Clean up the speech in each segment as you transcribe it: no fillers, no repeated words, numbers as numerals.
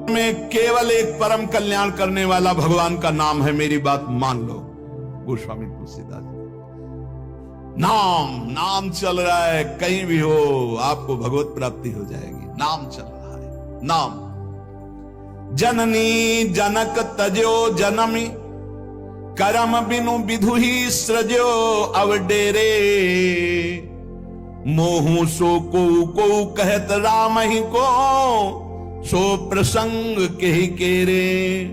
में केवल एक परम कल्याण करने वाला भगवान का नाम है, मेरी बात मान लो। गोस्वामी तुलसीदास नाम चल रहा है, कहीं भी हो आपको भगवत प्राप्ति हो जाएगी। नाम चल रहा है, नाम। जननी जनक तजो जनमी, करम बिनु विधु ही सृजो अवडेरे। मोहू सो को कहत राम ही को, सो प्रसंग के ही केरे।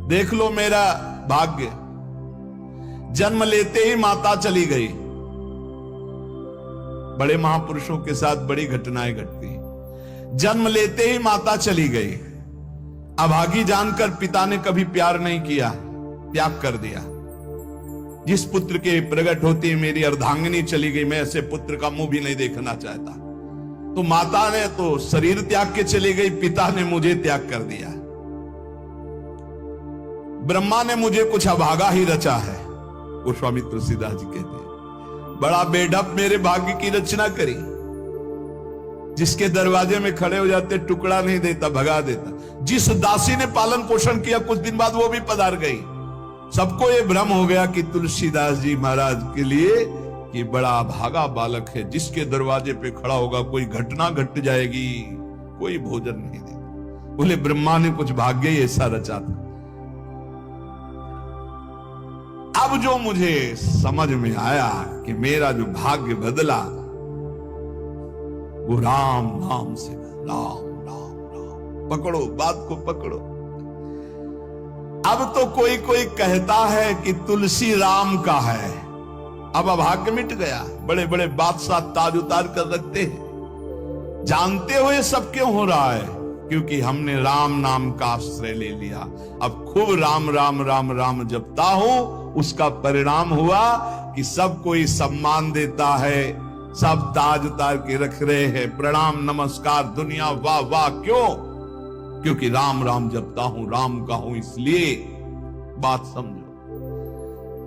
देख लो मेरा भाग्य, जन्म लेते ही माता चली गई। बड़े महापुरुषों के साथ बड़ी घटनाएं घटती हैं। जन्म लेते ही माता चली गई। अभागी जानकर पिता ने कभी प्यार नहीं किया, त्याग कर दिया। जिस पुत्र के प्रकट होती मेरी अर्धांगिनी चली गई, मैं ऐसे पुत्र का मुंह भी नहीं देखना चाहता। तो माता ने तो शरीर त्याग के चली गई, पिता ने मुझे त्याग कर दिया। ब्रह्मा ने मुझे कुछ अभागा ही रचा है। गोस्वामी तुलसीदास जी कहते हैं, बड़ा बेढप मेरे भाग्य की रचना करी। जिसके दरवाजे में खड़े हो जाते टुकड़ा नहीं देता, भगा देता। जिस दासी ने पालन पोषण किया, कुछ दिन बाद वो भी पधार गई। सबको ये भ्रम हो गया कि तुलसीदास जी महाराज के लिए ये बड़ा भागा बालक है, जिसके दरवाजे पे खड़ा होगा कोई घटना घट जाएगी, कोई भोजन नहीं देगा। बोले ब्रह्मा ने कुछ भाग्य ही ऐसा रचा था। अब जो मुझे समझ में आया कि मेरा जो भाग्य बदला वो राम नाम से। राम राम राम, पकड़ो बात को, पकड़ो। अब तो कोई कोई कहता है कि तुलसी राम का है। अब अभाग्य मिट गया। बड़े बड़े बादशाह ताज उतार कर रखते हैं। जानते हुए सब क्यों हो रहा है? क्योंकि हमने राम नाम का आश्रय ले लिया। अब खूब राम राम राम राम जपता हूं, उसका परिणाम हुआ कि सब कोई सम्मान देता है, सब ताज उतार के रख रहे हैं, प्रणाम नमस्कार दुनिया वाह वाह। क्यों? क्योंकि राम राम जपता हूं, राम का हूं, इसलिए। बात समझो।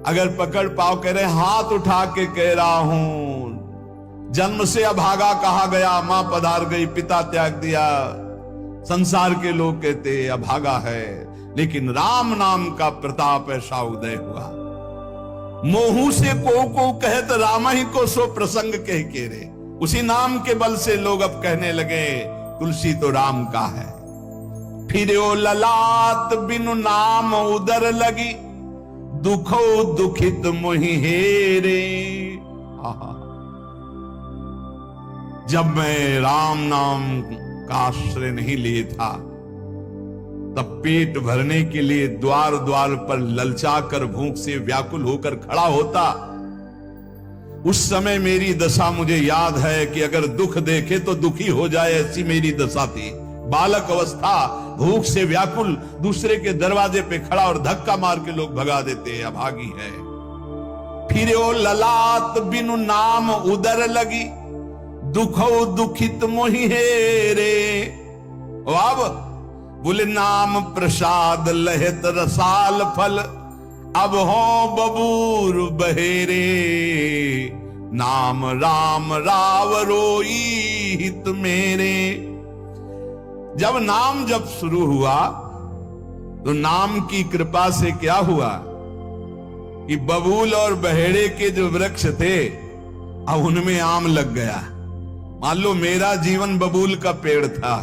अगर पकड़ पाओ, कह रहे हाथ उठा के कह रहा हूं, जन्म से अभागा कहा गया, मां पधार गई, पिता त्याग दिया। संसार के लोग कहते अभागा है, लेकिन राम नाम का प्रताप ऐसा उदय हुआ। मोहू से को कहत राम ही को, सो प्रसंग कह के रे। उसी नाम के बल से लोग अब कहने लगे तुलसी तो राम का है। फिर ओ ललाट बिनु नाम उदर लगी, दुखो दुखित मोहि हेरे। जब मैं राम नाम का आश्रय नहीं लिए था, तब पेट भरने के लिए द्वार द्वार पर ललचा कर भूख से व्याकुल होकर खड़ा होता। उस समय मेरी दशा मुझे याद है कि अगर दुख देखे तो दुखी हो जाए, ऐसी मेरी दशा थी। बालक अवस्था, भूख से व्याकुल, दूसरे के दरवाजे पे खड़ा और धक्का मार के लोग भगा देते, अभागी है। फिर ओ ललाट बिनु नाम उदर लगी, दुखो दुखित मोहि हेरे। अब बोले नाम प्रसाद लहत रसाल फल, अब हो बबूर बहेरे। नाम राम राव रोई हित मेरे। जब नाम जब शुरू हुआ तो नाम की कृपा से क्या हुआ कि बबूल और बहेड़े के जो वृक्ष थे, अब उनमें आम लग गया। मान लो मेरा जीवन बबूल का पेड़ था,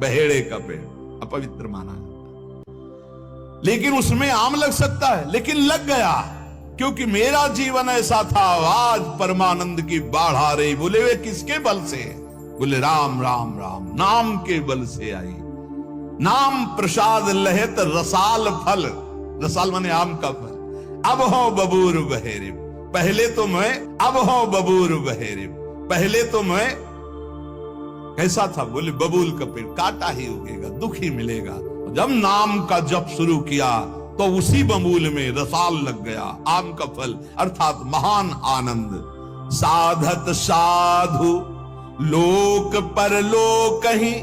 बहेड़े का पेड़ अपवित्र माना जाता, लेकिन उसमें आम लग सकता है, लेकिन लग गया क्योंकि मेरा जीवन ऐसा था। आज परमानंद की बाढ़ आ रही। बोले वे किसके बल से? बोले राम राम राम नाम के बल से आई। नाम प्रसाद लहत रसाल फल, रसाल माने आम का फल। अब हो बबूर बहेरे, पहले तो मैं, अब हो बबूर बहेरे, पहले तो मैं कैसा था? बोले बबूल का पेड़, काटा ही उगेगा, दुख ही मिलेगा। जब नाम का जप शुरू किया तो उसी बबूल में रसाल लग गया, आम का फल, अर्थात महान आनंद। साधत साधु लोक परलोक ही,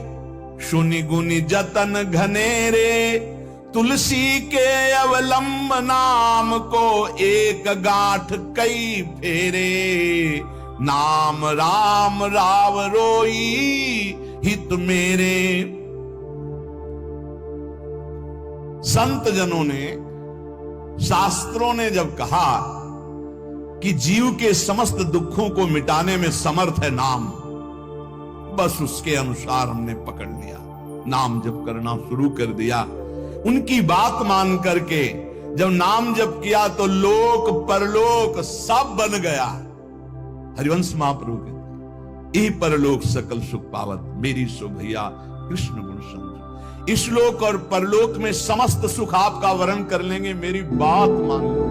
सुनि गुनि जतन घनेरे। तुलसी के अवलंब नाम को, एक गांठ कई फेरे। नाम राम राव रोई हित मेरे। संत जनों ने, शास्त्रों ने जब कहा कि जीव के समस्त दुखों को मिटाने में समर्थ है नाम, बस उसके अनुसार हमने पकड़ लिया, नाम जप करना शुरू कर दिया। उनकी बात मान करके जब नाम जप किया तो लोक परलोक सब बन गया। हरिवंश महाप्रभु कहते, ई परलोक सकल सुख पावत, मेरी सो भैया कृष्ण गुण समझो। इस लोक और परलोक में समस्त सुख आपका वर्ण कर लेंगे, मेरी बात मान लो,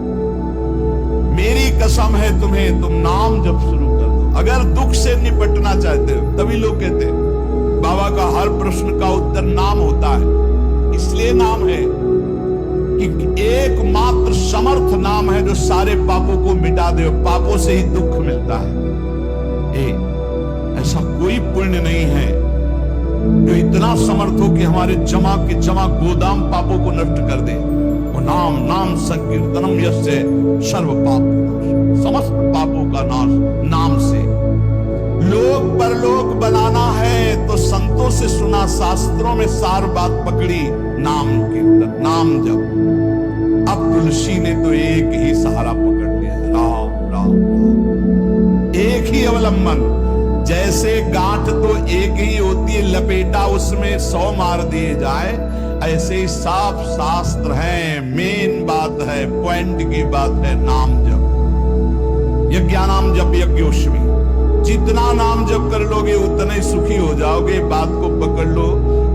मेरी कसम है तुम्हें, तुम नाम जप शुरू कर दो। अगर दुख से निपटना चाहते हो, तभी लोग कहते हैं बाबा का हर प्रश्न का उत्तर नाम होता है। इसलिए नाम है कि एकमात्र समर्थ नाम है जो सारे पापों को मिटा दे, पापों से ही दुख मिलता है। ऐसा कोई पुण्य नहीं है जो इतना समर्थ हो कि हमारे जमा के जमा गोदाम पापों को नष्ट कर दे। वो नाम, नाम संकीर्तनम यस्य सर्व पाप, समस्त पापों का नाश नाम से। लोक परलोक बनाना है तो संतों से सुना, शास्त्रों में सार बात पकड़ी, नाम कीर्तन, नाम जप। अब तुलसी ने तो एक ही सहारा पकड़ लिया, राम राम राम, एक ही अवलंबन। जैसे गांठ तो एक ही होती है, लपेटा उसमें 100 मार दिए जाए, ऐसे ही साफ शास्त्र है, मेन बात है, पॉइंट की बात है, नाम जप। यज्ञानाम जप यज्ञोष्मी, जितना नाम जप कर लोगे उतना ही सुखी हो जाओगे। बात को पकड़ लो।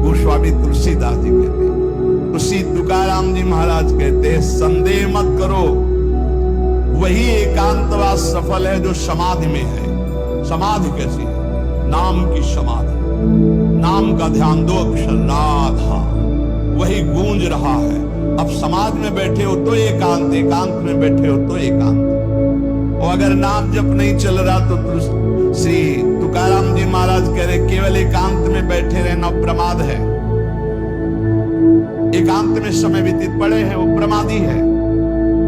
गोस्वामी तुलसीदास जी कहते हैं, तुलसी तुकाराम जी महाराज कहते हैं, संदेह मत करो, वही एकांतवास सफल है जो समाधि में है। समाधि कैसी है? नाम की समाधि, नाम का ध्यान, 2 अक्षर राधा, वही गूंज रहा है। अब समाधि में बैठे हो तो एकांत, एकांत में बैठे हो तो एकांत। और अगर नाम जप नहीं चल रहा तो श्री तुकाराम जी महाराज कह रहे, केवल एकांत में बैठे रहना प्रमाद है। एकांत में समय व्यतीत पड़े हैं वो प्रमादी है।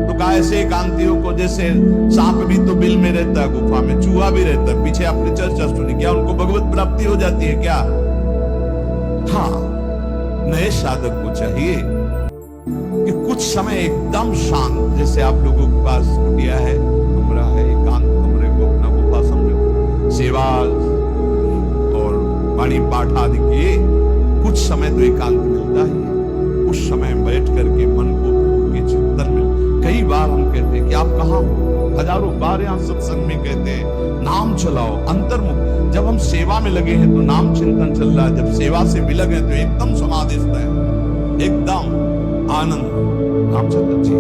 तो ऐसे एकांतियों को, जैसे सांप भी तो बिल में रहता है, गुफा में चूहा भी रहता है, पीछे आपने चर्चा सुनी, क्या उनको भगवत प्राप्ति हो जाती है क्या? हाँ, नए साधक को चाहिए कि कुछ समय एकदम शांत, जैसे आप लोगों के पास कुटिया है, कमरा है, एकांत कमरे को अपना गुफा समझो, सेवा और वाणी पाठ आदि किए, कुछ समय तो एकांत मिलता ही है। उस समय बैठ करके मन को प्रभु के चिंतन में, कई बार हम कहते हैं कि आप कहाँ हो, हजारों बार यहाँ सत्संग में कहते हैं नाम चलाओ, अंतर्मुख। जब हम सेवा में लगे हैं तो नाम चिंतन चल रहा है, जब सेवा से विलग है तो एकदम समाधिस्थ है, एकदम आनंद, नाम चलता जी।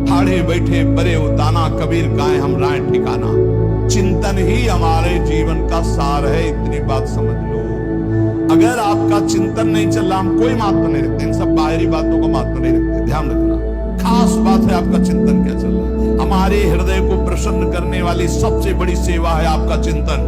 ठाड़े बैठे परे उताना, कबीर गाए हम राय ठिकाना। चिंतन ही हमारे जीवन का सार है, इतनी बात समझ लो। अगर आपका चिंतन नहीं चल रहा, हम कोई महत्व नहीं रखते, इन सब बाहरी बातों का महत्व नहीं रखते, ध्यान रखना। खास बात है आपका चिंतन क्या चल रहा है। हमारे हृदय को प्रसन्न करने वाली सबसे बड़ी सेवा है आपका चिंतन।